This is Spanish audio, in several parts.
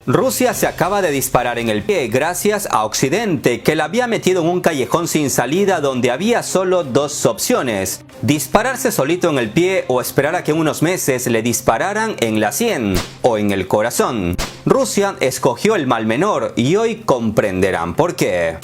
Rusia se acaba de disparar en el pie gracias a Occidente, que la había metido en un callejón sin salida donde había solo dos opciones: dispararse solito en el pie o esperar a que en unos meses le dispararan en la sien o en el corazón. Rusia escogió el mal menor y hoy comprenderán por qué.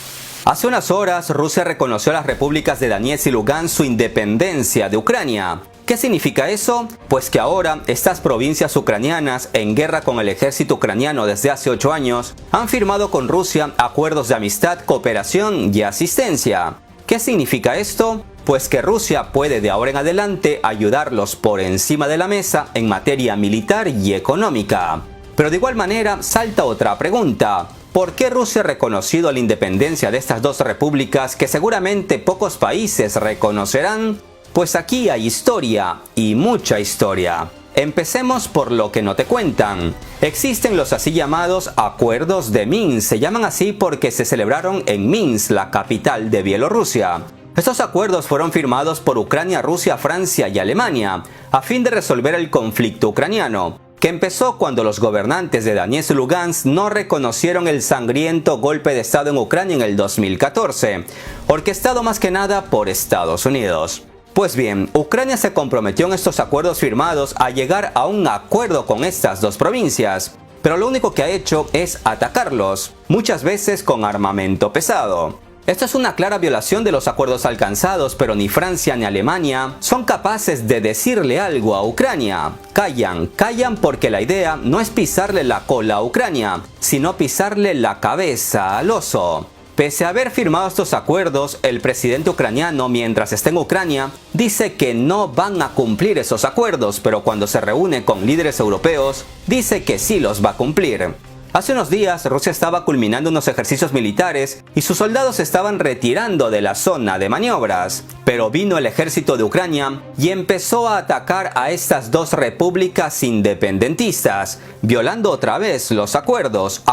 Hace unas horas, Rusia reconoció a las repúblicas de Donetsk y Lugansk su independencia de Ucrania. ¿Qué significa eso? Pues que ahora estas provincias ucranianas, en guerra con el ejército ucraniano desde hace 8 años, han firmado con Rusia acuerdos de amistad, cooperación y asistencia. ¿Qué significa esto? Pues que Rusia puede de ahora en adelante ayudarlos por encima de la mesa en materia militar y económica. Pero de igual manera salta otra pregunta. ¿Por qué Rusia ha reconocido la independencia de estas dos repúblicas que seguramente pocos países reconocerán? Pues aquí hay historia, y mucha historia. Empecemos por lo que no te cuentan. Existen los así llamados Acuerdos de Minsk. Se llaman así porque se celebraron en Minsk, la capital de Bielorrusia. Estos acuerdos fueron firmados por Ucrania, Rusia, Francia y Alemania, a fin de resolver el conflicto ucraniano, que empezó cuando los gobernantes de Donetsk y Lugansk no reconocieron el sangriento golpe de Estado en Ucrania en el 2014, orquestado más que nada por Estados Unidos. Pues bien, Ucrania se comprometió en estos acuerdos firmados a llegar a un acuerdo con estas dos provincias, pero lo único que ha hecho es atacarlos, muchas veces con armamento pesado. Esto es una clara violación de los acuerdos alcanzados, pero ni Francia ni Alemania son capaces de decirle algo a Ucrania. Callan porque la idea no es pisarle la cola a Ucrania, sino pisarle la cabeza al oso. Pese a haber firmado estos acuerdos, el presidente ucraniano, mientras está en Ucrania, dice que no van a cumplir esos acuerdos, pero cuando se reúne con líderes europeos, dice que sí los va a cumplir. Hace unos días, Rusia estaba culminando unos ejercicios militares y sus soldados se estaban retirando de la zona de maniobras. Pero vino el ejército de Ucrania y empezó a atacar a estas dos repúblicas independentistas, violando otra vez los acuerdos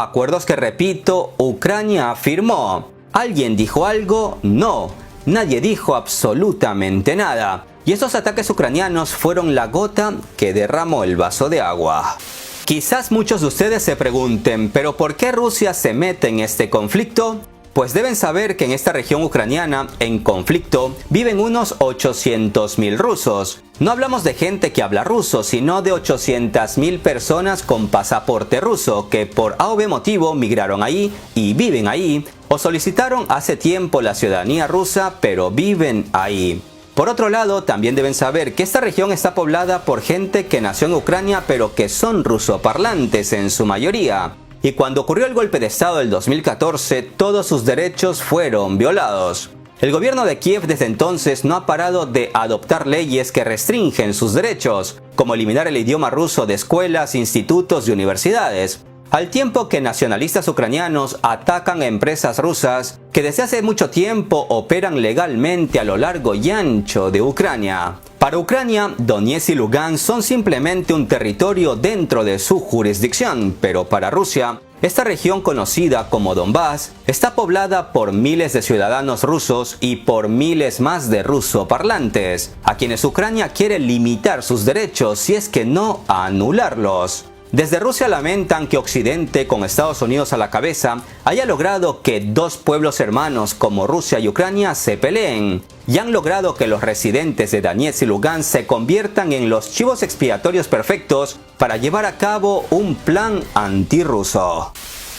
que, repito, Ucrania firmó. ¿Alguien dijo algo? No, nadie dijo absolutamente nada. Y estos ataques ucranianos fueron la gota que derramó el vaso de agua. Quizás muchos de ustedes se pregunten, ¿pero por qué Rusia se mete en este conflicto? Pues deben saber que en esta región ucraniana, en conflicto, viven unos 800.000 rusos. No hablamos de gente que habla ruso, sino de 800.000 personas con pasaporte ruso que por A o B motivo migraron ahí y viven ahí, o solicitaron hace tiempo la ciudadanía rusa, pero viven ahí. Por otro lado, también deben saber que esta región está poblada por gente que nació en Ucrania pero que son rusoparlantes en su mayoría. Y cuando ocurrió el golpe de Estado del 2014, todos sus derechos fueron violados. El gobierno de Kiev desde entonces no ha parado de adoptar leyes que restringen sus derechos, como eliminar el idioma ruso de escuelas, institutos y universidades. Al tiempo que nacionalistas ucranianos atacan a empresas rusas que desde hace mucho tiempo operan legalmente a lo largo y ancho de Ucrania. Para Ucrania, Donetsk y Lugansk son simplemente un territorio dentro de su jurisdicción, pero para Rusia, esta región conocida como Donbass está poblada por miles de ciudadanos rusos y por miles más de rusoparlantes, a quienes Ucrania quiere limitar sus derechos si es que no anularlos. Desde Rusia lamentan que Occidente, con Estados Unidos a la cabeza, haya logrado que dos pueblos hermanos como Rusia y Ucrania se peleen, y han logrado que los residentes de Donetsk y Lugansk se conviertan en los chivos expiatorios perfectos para llevar a cabo un plan antirruso.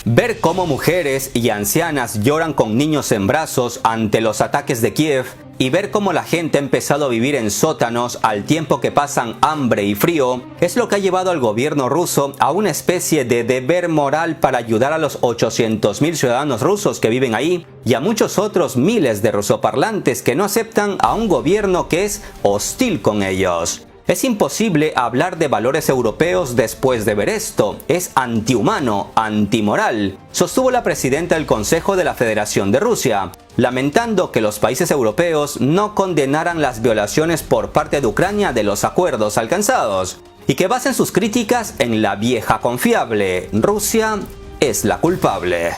Ver cómo mujeres y ancianas lloran con niños en brazos ante los ataques de Kiev y ver cómo la gente ha empezado a vivir en sótanos al tiempo que pasan hambre y frío es lo que ha llevado al gobierno ruso a una especie de deber moral para ayudar a los 800.000 ciudadanos rusos que viven ahí y a muchos otros miles de rusoparlantes que no aceptan a un gobierno que es hostil con ellos. Es imposible hablar de valores europeos después de ver esto. Es antihumano, antimoral, sostuvo la presidenta del Consejo de la Federación de Rusia, lamentando que los países europeos no condenaran las violaciones por parte de Ucrania de los acuerdos alcanzados y que basen sus críticas en la vieja confiable: Rusia es la culpable.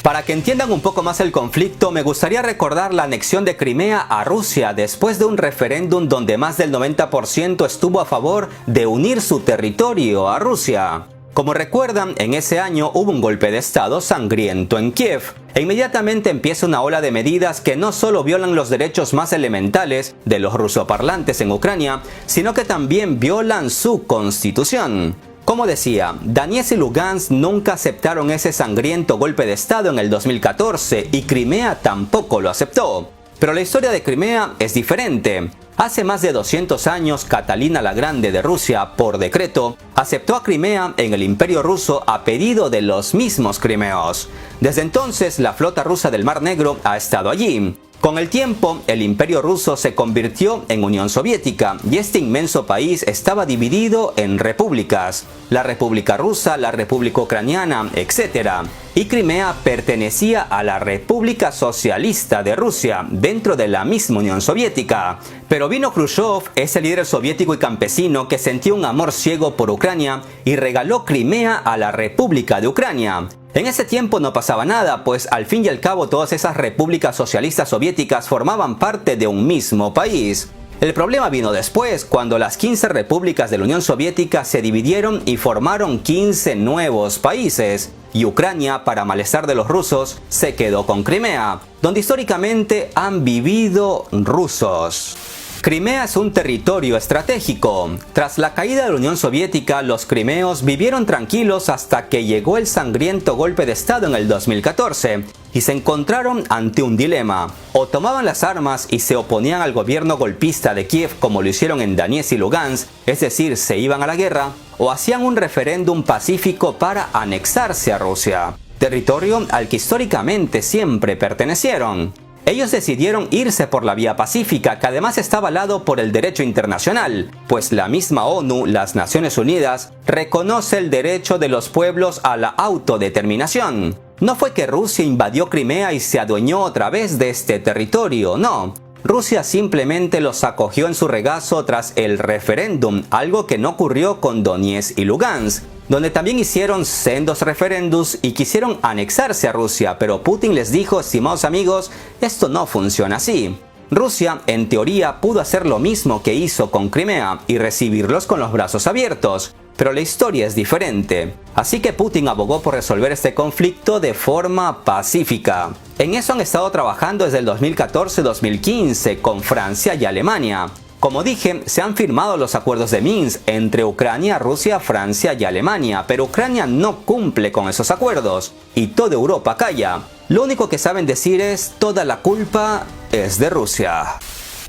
Para que entiendan un poco más el conflicto, me gustaría recordar la anexión de Crimea a Rusia después de un referéndum donde más del 90% estuvo a favor de unir su territorio a Rusia. Como recuerdan, en ese año hubo un golpe de estado sangriento en Kiev, e inmediatamente empieza una ola de medidas que no solo violan los derechos más elementales de los rusoparlantes en Ucrania, sino que también violan su constitución. Como decía, Donetsk y Lugansk nunca aceptaron ese sangriento golpe de estado en el 2014 y Crimea tampoco lo aceptó. Pero la historia de Crimea es diferente. Hace más de 200 años, Catalina la Grande de Rusia, por decreto, aceptó a Crimea en el Imperio Ruso a pedido de los mismos crimeos. Desde entonces, la flota rusa del Mar Negro ha estado allí. Con el tiempo, el Imperio Ruso se convirtió en Unión Soviética y este inmenso país estaba dividido en repúblicas, la República Rusa, la República Ucraniana, etc. Y Crimea pertenecía a la República Socialista de Rusia, dentro de la misma Unión Soviética. Pero vino Khrushchev, ese líder soviético y campesino que sentía un amor ciego por Ucrania y regaló Crimea a la República de Ucrania. En ese tiempo no pasaba nada, pues al fin y al cabo todas esas repúblicas socialistas soviéticas formaban parte de un mismo país. El problema vino después, cuando las 15 repúblicas de la Unión Soviética se dividieron y formaron 15 nuevos países. Y Ucrania, para malestar de los rusos, se quedó con Crimea, donde históricamente han vivido rusos. Crimea es un territorio estratégico. Tras la caída de la Unión Soviética, los crimeos vivieron tranquilos hasta que llegó el sangriento golpe de estado en el 2014 y se encontraron ante un dilema. O tomaban las armas y se oponían al gobierno golpista de Kiev como lo hicieron en Donetsk y Lugansk, es decir, se iban a la guerra, o hacían un referéndum pacífico para anexarse a Rusia, territorio al que históricamente siempre pertenecieron. Ellos decidieron irse por la vía pacífica, que además está avalado por el derecho internacional, pues la misma ONU, las Naciones Unidas, reconoce el derecho de los pueblos a la autodeterminación. No fue que Rusia invadió Crimea y se adueñó otra vez de este territorio, no. Rusia simplemente los acogió en su regazo tras el referéndum, algo que no ocurrió con Donetsk y Lugansk, donde también hicieron sendos referéndums y quisieron anexarse a Rusia, pero Putin les dijo: estimados amigos, esto no funciona así. Rusia, en teoría, pudo hacer lo mismo que hizo con Crimea y recibirlos con los brazos abiertos, pero la historia es diferente. Así que Putin abogó por resolver este conflicto de forma pacífica. En eso han estado trabajando desde el 2014-2015 con Francia y Alemania. Como dije, se han firmado los acuerdos de Minsk entre Ucrania, Rusia, Francia y Alemania, pero Ucrania no cumple con esos acuerdos y toda Europa calla. Lo único que saben decir es: toda la culpa es de Rusia.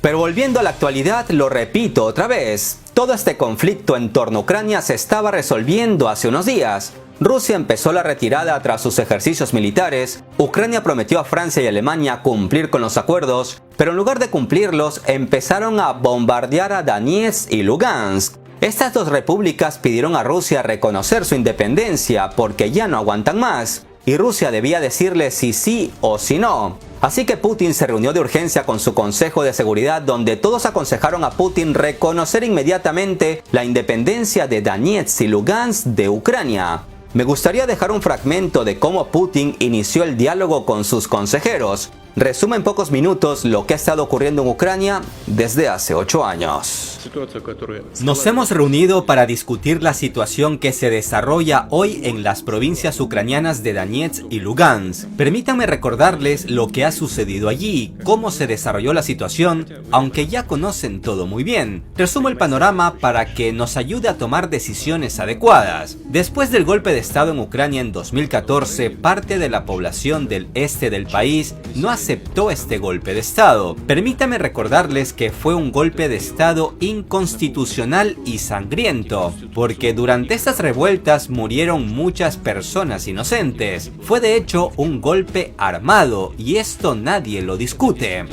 Pero volviendo a la actualidad, lo repito otra vez, todo este conflicto en torno a Ucrania se estaba resolviendo hace unos días. Rusia empezó la retirada tras sus ejercicios militares, Ucrania prometió a Francia y Alemania cumplir con los acuerdos, pero en lugar de cumplirlos empezaron a bombardear a Donetsk y Lugansk. Estas dos repúblicas pidieron a Rusia reconocer su independencia porque ya no aguantan más, y Rusia debía decirle si sí o si no. Así que Putin se reunió de urgencia con su Consejo de Seguridad, donde todos aconsejaron a Putin reconocer inmediatamente la independencia de Donetsk y Lugansk de Ucrania. Me gustaría dejar un fragmento de cómo Putin inició el diálogo con sus consejeros. Resume en pocos minutos lo que ha estado ocurriendo en Ucrania desde hace 8 años. Nos hemos reunido para discutir la situación que se desarrolla hoy en las provincias ucranianas de Donetsk y Lugansk. Permítanme recordarles lo que ha sucedido allí, cómo se desarrolló la situación, aunque ya conocen todo muy bien. Resumo el panorama para que nos ayude a tomar decisiones adecuadas. Después del golpe de estado en Ucrania en 2014, parte de la población del este del país no aceptó este golpe de estado. Permítanme recordarles que fue un golpe de estado inconstitucional y sangriento, porque durante estas revueltas murieron muchas personas inocentes. Fue de hecho un golpe armado y esto nadie lo discute.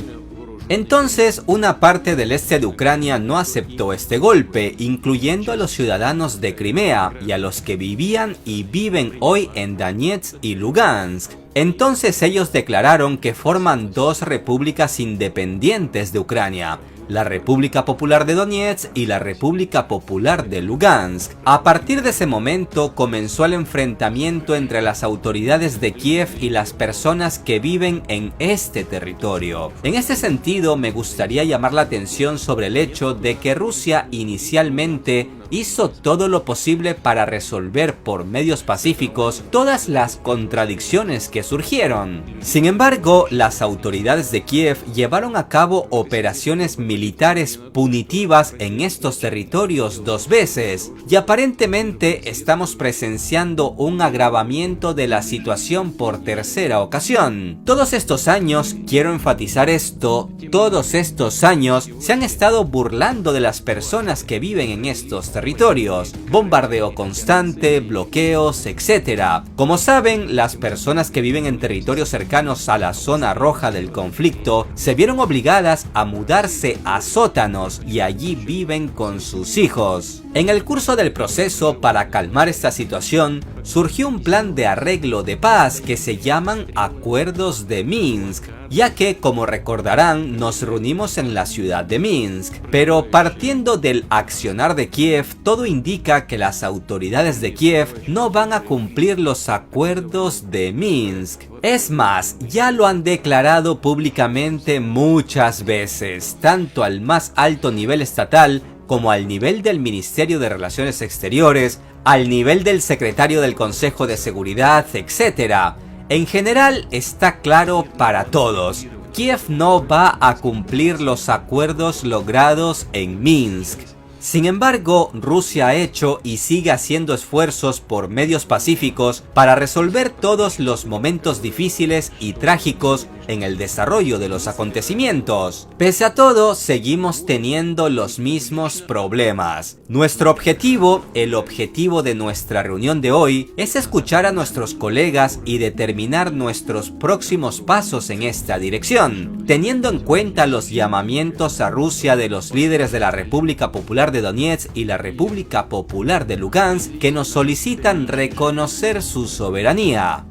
Entonces, una parte del este de Ucrania no aceptó este golpe, incluyendo a los ciudadanos de Crimea y a los que vivían y viven hoy en Donetsk y Lugansk. Entonces ellos declararon que forman dos repúblicas independientes de Ucrania, la República Popular de Donetsk y la República Popular de Lugansk. A partir de ese momento comenzó el enfrentamiento entre las autoridades de Kiev y las personas que viven en este territorio. En este sentido, me gustaría llamar la atención sobre el hecho de que Rusia inicialmente hizo todo lo posible para resolver por medios pacíficos todas las contradicciones que surgieron. Sin embargo, las autoridades de Kiev llevaron a cabo operaciones militares punitivas en estos territorios 2 veces, y aparentemente estamos presenciando un agravamiento de la situación por tercera ocasión. Todos estos años, quiero enfatizar esto, todos estos años se han estado burlando de las personas que viven en estos territorios, bombardeo constante, bloqueos, etc. Como saben, las personas que viven en territorios cercanos a la zona roja del conflicto se vieron obligadas a mudarse a sótanos y allí viven con sus hijos. En el curso del proceso para calmar esta situación, surgió un plan de arreglo de paz que se llaman Acuerdos de Minsk, ya que, como recordarán, nos reunimos en la ciudad de Minsk. Pero partiendo del accionar de Kiev, todo indica que las autoridades de Kiev no van a cumplir los acuerdos de Minsk. Es más, ya lo han declarado públicamente muchas veces, tanto al más alto nivel estatal como al nivel del Ministerio de Relaciones Exteriores, al nivel del secretario del Consejo de Seguridad, etc. En general está claro para todos, Kiev no va a cumplir los acuerdos logrados en Minsk. Sin embargo, Rusia ha hecho y sigue haciendo esfuerzos por medios pacíficos para resolver todos los momentos difíciles y trágicos en el desarrollo de los acontecimientos. Pese a todo, seguimos teniendo los mismos problemas. Nuestro objetivo, el objetivo de nuestra reunión de hoy, es escuchar a nuestros colegas y determinar nuestros próximos pasos en esta dirección, teniendo en cuenta los llamamientos a Rusia de los líderes de la República Popular de Donetsk y la República Popular de Lugansk, que nos solicitan reconocer su soberanía.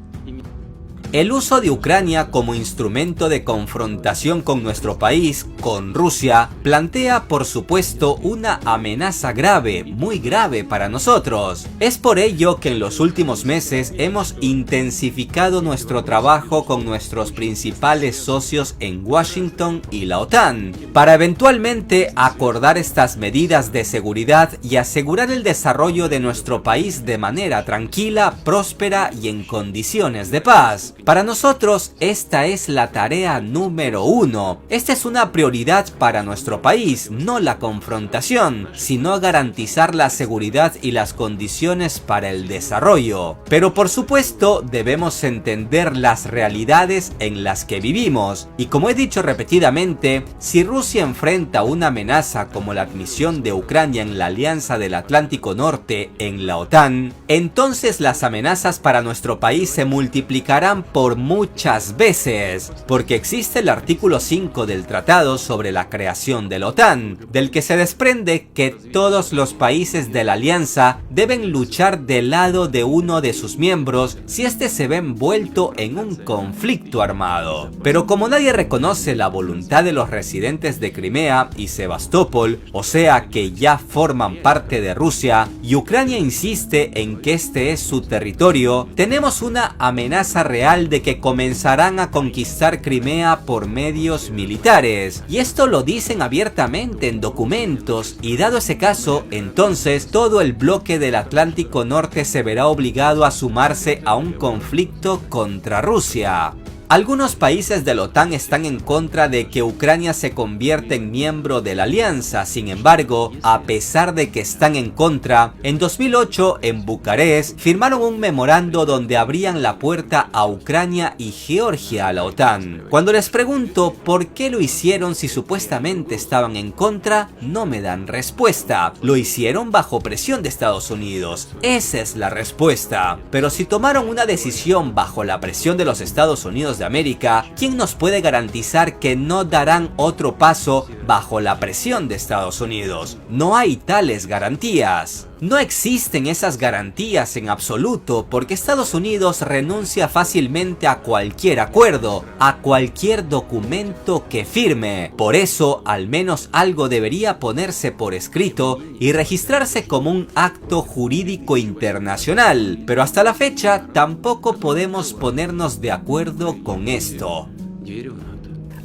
El uso de Ucrania como instrumento de confrontación con nuestro país, con Rusia, plantea por supuesto una amenaza grave, muy grave para nosotros. Es por ello que en los últimos meses hemos intensificado nuestro trabajo con nuestros principales socios en Washington y la OTAN, para eventualmente acordar estas medidas de seguridad y asegurar el desarrollo de nuestro país de manera tranquila, próspera y en condiciones de paz. Para nosotros, esta es la tarea número 1. Esta es una prioridad para nuestro país, no la confrontación, sino garantizar la seguridad y las condiciones para el desarrollo. Pero por supuesto, debemos entender las realidades en las que vivimos. Y como he dicho repetidamente, si Rusia enfrenta una amenaza como la admisión de Ucrania en la Alianza del Atlántico Norte en la OTAN, entonces las amenazas para nuestro país se multiplicarán por muchas veces, porque existe el artículo 5 del Tratado sobre la creación de la OTAN, del que se desprende que todos los países de la alianza deben luchar del lado de uno de sus miembros si éste se ve envuelto en un conflicto armado. Pero como nadie reconoce la voluntad de los residentes de Crimea y Sebastopol, o sea que ya forman parte de Rusia, y Ucrania insiste en que este es su territorio, tenemos una amenaza real de que comenzarán a conquistar Crimea por medios militares. Y esto lo dicen abiertamente en documentos, y dado ese caso, entonces todo el bloque del Atlántico Norte se verá obligado a sumarse a un conflicto contra Rusia. Algunos países de la OTAN están en contra de que Ucrania se convierta en miembro de la alianza. Sin embargo, a pesar de que están en contra, en 2008 en Bucarest firmaron un memorando donde abrían la puerta a Ucrania y Georgia a la OTAN. Cuando les pregunto por qué lo hicieron si supuestamente estaban en contra, no me dan respuesta. Lo hicieron bajo presión de Estados Unidos. Esa es la respuesta. Pero si tomaron una decisión bajo la presión de los Estados Unidos de América, ¿quién nos puede garantizar que no darán otro paso bajo la presión de Estados Unidos? No hay tales garantías. No existen esas garantías en absoluto, porque Estados Unidos renuncia fácilmente a cualquier acuerdo, a cualquier documento que firme. Por eso, al menos algo debería ponerse por escrito y registrarse como un acto jurídico internacional. Pero hasta la fecha, tampoco podemos ponernos de acuerdo con esto.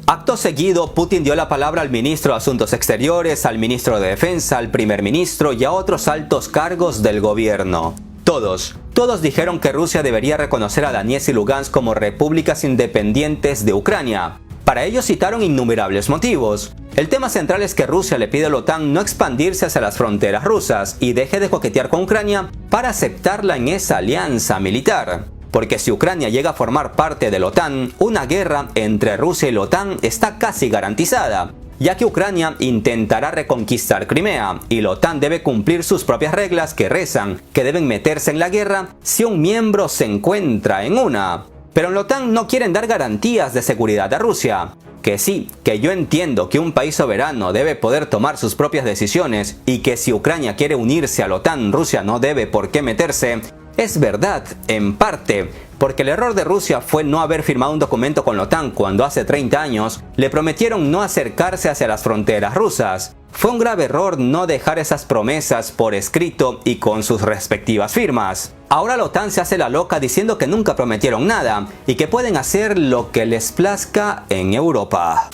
Acto seguido, Putin dio la palabra al ministro de Asuntos Exteriores, al ministro de Defensa, al primer ministro y a otros altos cargos del gobierno. Todos dijeron que Rusia debería reconocer a Donetsk y Lugansk como repúblicas independientes de Ucrania. Para ello citaron innumerables motivos. El tema central es que Rusia le pide a la OTAN no expandirse hacia las fronteras rusas y deje de coquetear con Ucrania para aceptarla en esa alianza militar. Porque si Ucrania llega a formar parte de la OTAN, una guerra entre Rusia y la OTAN está casi garantizada, ya que Ucrania intentará reconquistar Crimea y la OTAN debe cumplir sus propias reglas que rezan que deben meterse en la guerra si un miembro se encuentra en una. Pero en la OTAN no quieren dar garantías de seguridad a Rusia. Que sí, que yo entiendo que un país soberano debe poder tomar sus propias decisiones y que si Ucrania quiere unirse a la OTAN, Rusia no debe por qué meterse. Es verdad, en parte, porque el error de Rusia fue no haber firmado un documento con la OTAN cuando hace 30 años le prometieron no acercarse hacia las fronteras rusas. Fue un grave error no dejar esas promesas por escrito y con sus respectivas firmas. Ahora la OTAN se hace la loca diciendo que nunca prometieron nada y que pueden hacer lo que les plazca en Europa.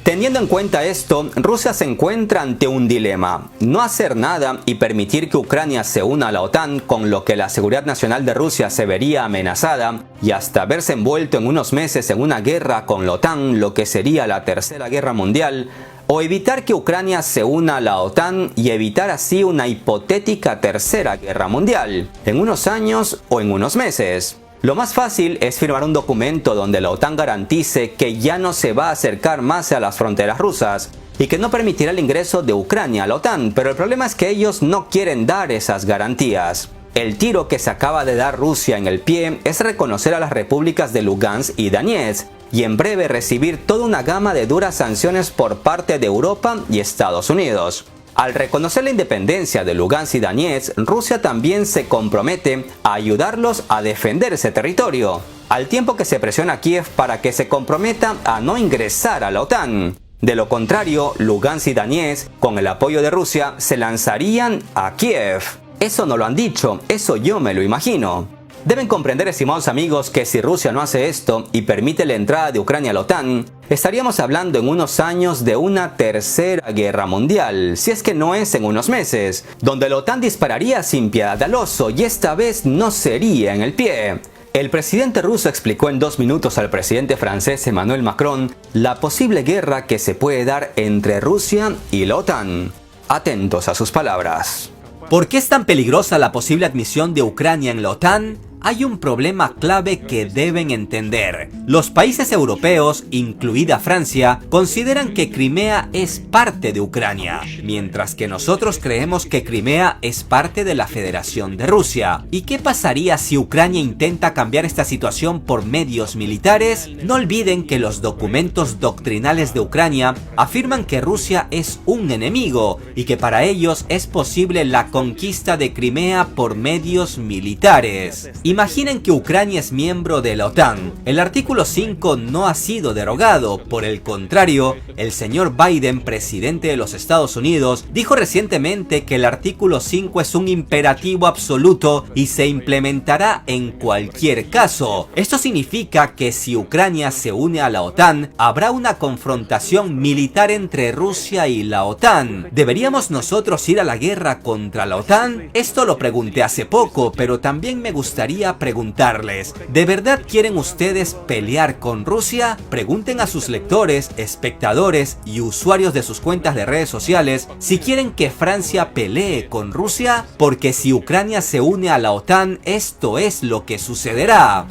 Teniendo en cuenta esto, Rusia se encuentra ante un dilema: no hacer nada y permitir que Ucrania se una a la OTAN, con lo que la seguridad nacional de Rusia se vería amenazada y hasta verse envuelto en unos meses en una guerra con la OTAN, lo que sería la Tercera Guerra Mundial, o evitar que Ucrania se una a la OTAN y evitar así una hipotética Tercera Guerra Mundial, en unos años o en unos meses. Lo más fácil es firmar un documento donde la OTAN garantice que ya no se va a acercar más a las fronteras rusas y que no permitirá el ingreso de Ucrania a la OTAN, pero el problema es que ellos no quieren dar esas garantías. El tiro que se acaba de dar Rusia en el pie es reconocer a las repúblicas de Lugansk y Donetsk y en breve recibir toda una gama de duras sanciones por parte de Europa y Estados Unidos. Al reconocer la independencia de Lugansk y Donetsk, Rusia también se compromete a ayudarlos a defender ese territorio, al tiempo que se presiona a Kiev para que se comprometa a no ingresar a la OTAN. De lo contrario, Lugansk y Donetsk, con el apoyo de Rusia, se lanzarían a Kiev. Eso no lo han dicho, eso yo me lo imagino. Deben comprender, estimados amigos, que si Rusia no hace esto y permite la entrada de Ucrania a la OTAN, estaríamos hablando en unos años de una tercera guerra mundial, si es que no es en unos meses, donde la OTAN dispararía sin piedad al oso y esta vez no sería en el pie. El presidente ruso explicó en 2 minutos al presidente francés Emmanuel Macron la posible guerra que se puede dar entre Rusia y la OTAN. Atentos a sus palabras. ¿Por qué es tan peligrosa la posible admisión de Ucrania en la OTAN? Hay un problema clave que deben entender. Los países europeos, incluida Francia, consideran que Crimea es parte de Ucrania, mientras que nosotros creemos que Crimea es parte de la Federación de Rusia. ¿Y qué pasaría si Ucrania intenta cambiar esta situación por medios militares? No olviden que los documentos doctrinales de Ucrania afirman que Rusia es un enemigo y que para ellos es posible la conquista de Crimea por medios militares. Imaginen que Ucrania es miembro de la OTAN. El artículo 5 no ha sido derogado. Por el contrario, el señor Biden, presidente de los Estados Unidos, dijo recientemente que el artículo 5 es un imperativo absoluto y se implementará en cualquier caso. Esto significa que si Ucrania se une a la OTAN, habrá una confrontación militar entre Rusia y la OTAN. ¿Deberíamos nosotros ir a la guerra contra la OTAN? Esto lo pregunté hace poco, pero también me gustaría preguntarles, ¿de verdad quieren ustedes pelear con Rusia? Pregunten a sus lectores, espectadores y usuarios de sus cuentas de redes sociales si quieren que Francia pelee con Rusia, porque si Ucrania se une a la OTAN, esto es lo que sucederá.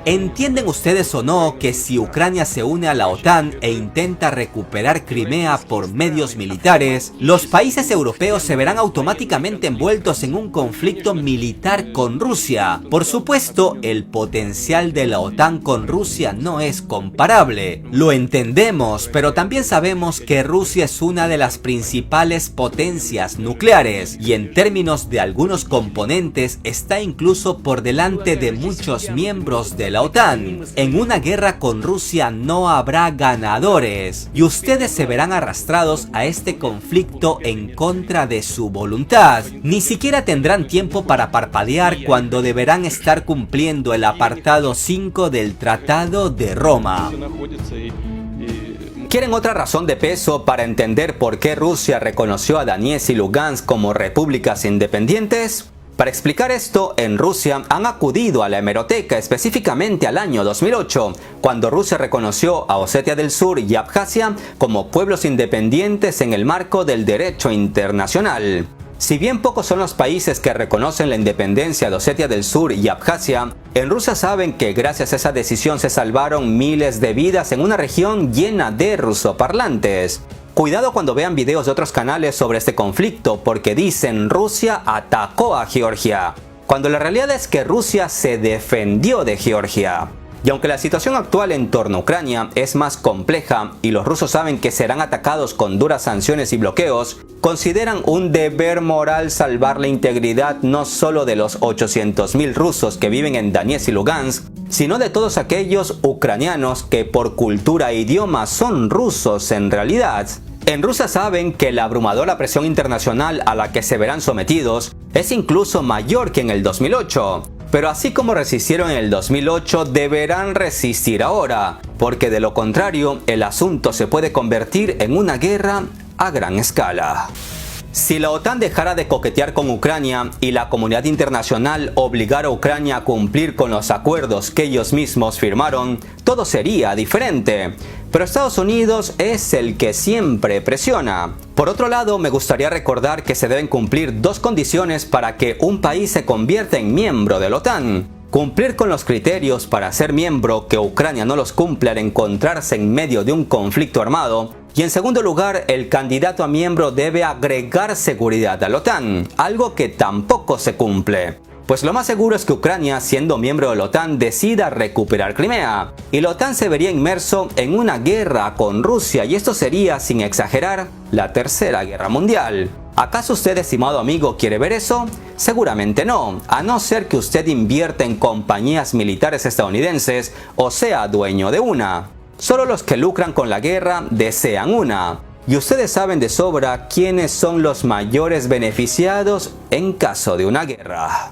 ¿Entienden ustedes o no que si Ucrania se une a la OTAN e intenta recuperar Crimea por medios militares, los países europeos se verán automáticamente envueltos en un conflicto militar con Rusia? Por supuesto, el potencial de la OTAN con Rusia no es comparable. Lo entendemos, pero también sabemos que Rusia es una de las principales potencias nucleares y en términos de algunos componentes está incluso por delante de muchos miembros de la OTAN. En una guerra con Rusia no habrá ganadores y ustedes se verán arrastrados a este conflicto en contra de su voluntad. Ni siquiera tendrán tiempo para parpadear cuando deberán estar cumpliendo el apartado 5 del Tratado de Roma. ¿Quieren otra razón de peso para entender por qué Rusia reconoció a Donetsk y Lugansk como repúblicas independientes? Para explicar esto, en Rusia han acudido a la hemeroteca, específicamente al año 2008, cuando Rusia reconoció a Osetia del Sur y Abjasia como pueblos independientes en el marco del derecho internacional. Si bien pocos son los países que reconocen la independencia de Osetia del Sur y Abjasia, en Rusia saben que gracias a esa decisión se salvaron miles de vidas en una región llena de rusoparlantes. Cuidado cuando vean videos de otros canales sobre este conflicto porque dicen Rusia atacó a Georgia, cuando la realidad es que Rusia se defendió de Georgia. Y aunque la situación actual en torno a Ucrania es más compleja y los rusos saben que serán atacados con duras sanciones y bloqueos, consideran un deber moral salvar la integridad no solo de los 800.000 rusos que viven en Donetsk y Lugansk, sino de todos aquellos ucranianos que por cultura e idioma son rusos en realidad. En Rusia saben que la abrumadora presión internacional a la que se verán sometidos es incluso mayor que en el 2008. Pero así como resistieron en el 2008, deberán resistir ahora, porque de lo contrario, el asunto se puede convertir en una guerra a gran escala. Si la OTAN dejara de coquetear con Ucrania y la comunidad internacional obligara a Ucrania a cumplir con los acuerdos que ellos mismos firmaron, todo sería diferente. Pero Estados Unidos es el que siempre presiona. Por otro lado, me gustaría recordar que se deben cumplir dos condiciones para que un país se convierta en miembro de la OTAN. Cumplir con los criterios para ser miembro, que Ucrania no los cumple al encontrarse en medio de un conflicto armado. Y en segundo lugar, el candidato a miembro debe agregar seguridad a la OTAN, algo que tampoco se cumple. Pues lo más seguro es que Ucrania, siendo miembro de la OTAN, decida recuperar Crimea. Y la OTAN se vería inmerso en una guerra con Rusia y esto sería, sin exagerar, la Tercera Guerra Mundial. ¿Acaso usted, estimado amigo, quiere ver eso? Seguramente no, a no ser que usted invierta en compañías militares estadounidenses o sea dueño de una. Solo los que lucran con la guerra desean una. Y ustedes saben de sobra quiénes son los mayores beneficiados en caso de una guerra.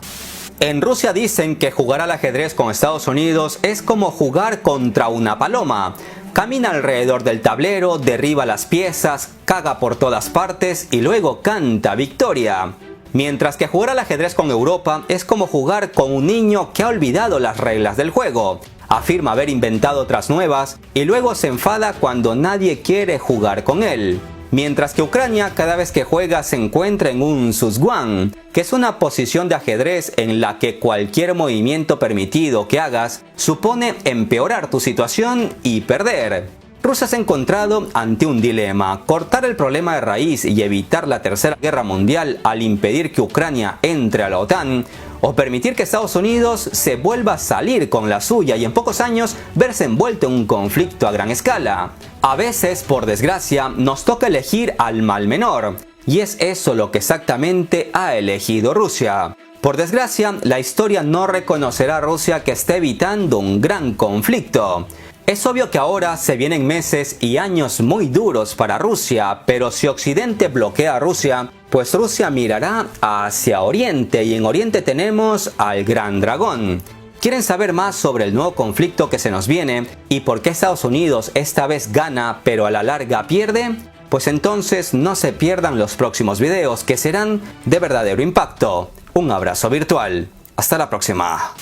En Rusia dicen que jugar al ajedrez con Estados Unidos es como jugar contra una paloma. Camina alrededor del tablero, derriba las piezas, caga por todas partes y luego canta victoria. Mientras que jugar al ajedrez con Europa es como jugar con un niño que ha olvidado las reglas del juego. Afirma haber inventado otras nuevas y luego se enfada cuando nadie quiere jugar con él. Mientras que Ucrania cada vez que juega se encuentra en un Suzguan, que es una posición de ajedrez en la que cualquier movimiento permitido que hagas supone empeorar tu situación y perder. Rusia se ha encontrado ante un dilema: cortar el problema de raíz y evitar la Tercera Guerra Mundial al impedir que Ucrania entre a la OTAN, o permitir que Estados Unidos se vuelva a salir con la suya y en pocos años verse envuelto en un conflicto a gran escala. A veces, por desgracia, nos toca elegir al mal menor, y es eso lo que exactamente ha elegido Rusia. Por desgracia, la historia no reconocerá a Rusia que está evitando un gran conflicto. Es obvio que ahora se vienen meses y años muy duros para Rusia, pero si Occidente bloquea a Rusia, pues Rusia mirará hacia Oriente y en Oriente tenemos al Gran Dragón. ¿Quieren saber más sobre el nuevo conflicto que se nos viene y por qué Estados Unidos esta vez gana pero a la larga pierde? Pues entonces no se pierdan los próximos videos que serán de verdadero impacto. Un abrazo virtual. Hasta la próxima.